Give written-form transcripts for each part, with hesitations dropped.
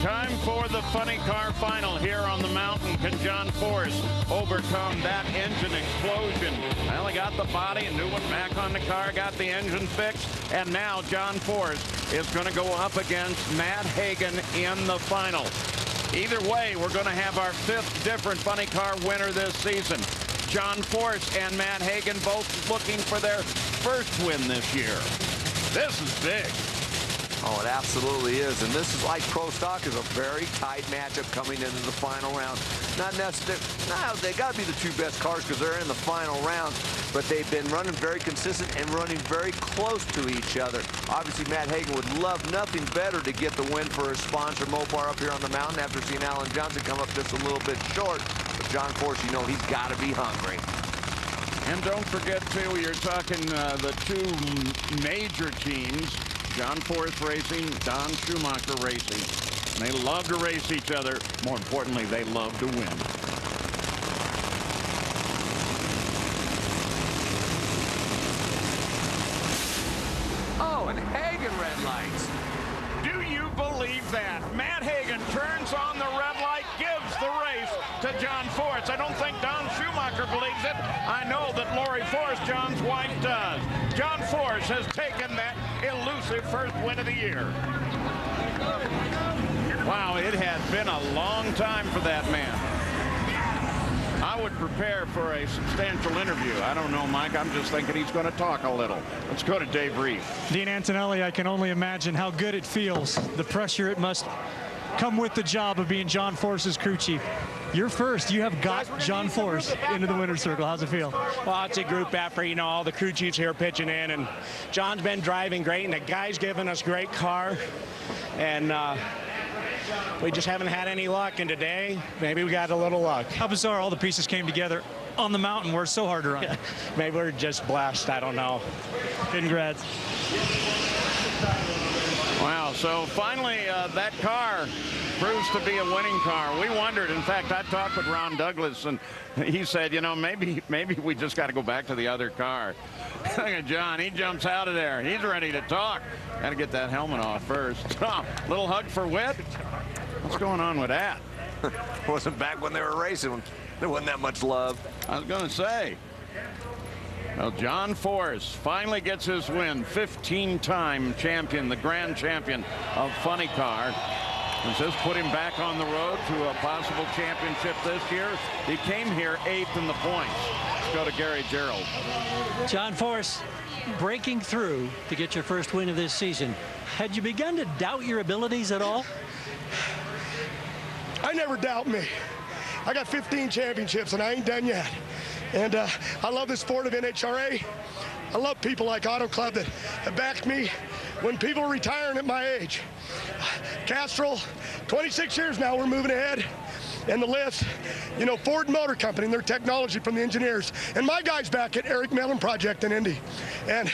Time for the funny car final here on the mountain. Can John Force overcome that engine explosion? Well, he got the body, a new one back on the car, got the engine fixed, and now John Force is going to go up against Matt Hagan in the final. Either way, we're going to have our fifth different funny car winner this season. John Force and Matt Hagan both looking for their first win this year. This is big. Oh, it absolutely is. And this is like Pro Stock is a very tight matchup coming into the final round. Not necessarily, no, they got to be the two best cars because they're in the final round, but they've been running very consistent and running very close to each other. Obviously, Matt Hagan would love nothing better to get the win for his sponsor, Mopar, up here on the mountain after seeing Alan Johnson come up just a little bit short. But John Force, you know, he's got to be hungry. And don't forget, too, you're talking the two major teams, John Force Racing, Don Schumacher Racing. They love to race each other. More importantly, they love to win. Oh, and Hagan red lights. Do you believe that? Matt Hagan turns on the red light, gives the race to John Force. I don't think Don Schumacher believes it. I know that Lori Force, John's wife, does. John Force has taken that elusive first win of the year. Wow, it has been a long time for that man. I would prepare for a substantial interview. I don't know, Mike. I'm just thinking he's going to talk a little. Let's go to Dave Reed. Dean Antonelli, I can only imagine how good it feels. The pressure it must come with the job of being John Force's crew chief. You're first. You have got John Force into the winner's circle. How's it feel? Well, it's a group effort. You know, all the crew chiefs here pitching in, and John's been driving great, and the guy's giving us great car. And we just haven't had any luck, and today, maybe we got a little luck. How bizarre all the pieces came together on the mountain where it's so hard to run. Maybe we're just blessed. I don't know. Congrats. Wow, so finally that car proves to be a winning car. We wondered, in fact, I talked with Ron Douglas, and he said, you know, maybe we just got to go back to the other car. Look at John, he jumps out of there. He's ready to talk. Got to get that helmet off first. Little hug for Whit. What's going on with that? Wasn't back when they were racing. There wasn't that much love. I was going to say. Well, John Force finally gets his win. 15-time champion, the grand champion of funny car. Does this put him back on the road to a possible championship this year? He came here 8th in the points. Let's go to Gary Gerald. John Force breaking through to get your first win of this season. Had you begun to doubt your abilities at all? I never doubt me. I got 15 championships and I ain't done yet. And I love the sport of NHRA. I love people like Auto Club that have backed me when people are retiring at my age. Castrol, 26 years now, we're moving ahead. And the list, you know, Ford Motor Company and their technology from the engineers. And my guys back at Eric Mellon Project in Indy. And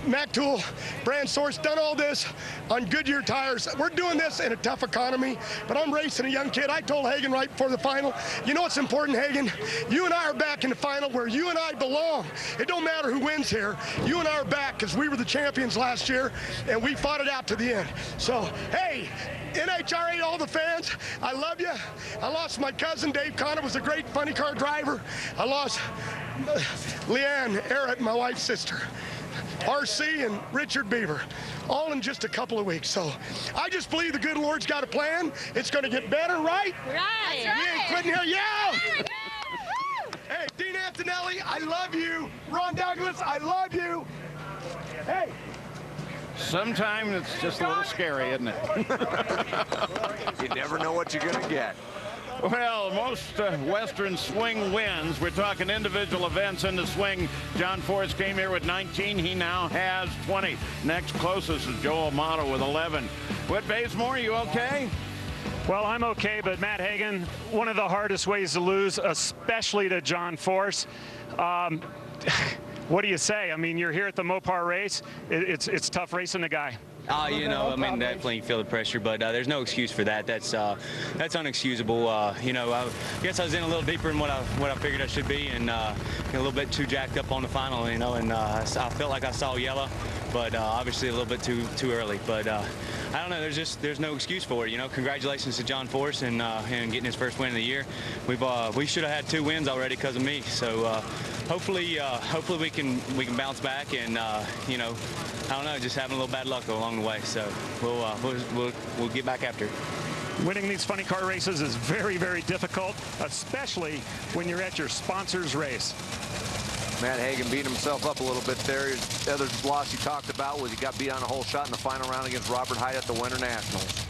Mac Tool, Brand Source, done all this on Goodyear tires. We're doing this in a tough economy, but I'm racing a young kid. I told Hagan right before the final, you know what's important, Hagan? You and I are back in the final where you and I belong. It don't matter who wins here. You and I are back because we were the champions last year, and we fought it out to the end. So, hey, NHRA, all the fans, I love you. I lost my cousin, Dave Connor, was a great funny car driver. I lost Leanne Arrett, my wife's sister. RC and Richard Beaver, all in just a couple of weeks. So I just believe the good Lord's got a plan. It's going to get better, right? Right. You ain't quitting here, yeah! Hey, Dean Antonelli, I love you. Ron Douglas, I love you. Hey. Sometimes it's just a little scary, isn't it? You never know what you're going to get. Well, most Western swing wins. We're talking individual events in the swing. John Force came here with 19. He now has 20. Next closest is Joe Amato with 11. Whit Bazemore, you okay? Well, I'm okay, but Matt Hagan, one of the hardest ways to lose, especially to John Force. What do you say? I mean, you're here at the Mopar race. It's tough racing the guy. You know, I mean, definitely feel the pressure, but there's no excuse for that. That's unexcusable. You know, I guess I was in a little deeper than what I figured I should be, and a little bit too jacked up on the final. You know, and I felt like I saw yellow, but obviously a little bit too early. But I don't know. There's no excuse for it. You know, congratulations to John Force and getting his first win of the year. We should have had 2 wins already because of me. So hopefully we can bounce back and you know, I don't know, just having a little bad luck along the way. So we'll get back after it. Winning these funny car races is very, very difficult, especially when you're at your sponsor's race. Matt Hagan beat himself up a little bit there. The other loss he talked about was he got beat on a hole shot in the final round against Robert Hyde at the Winter Nationals.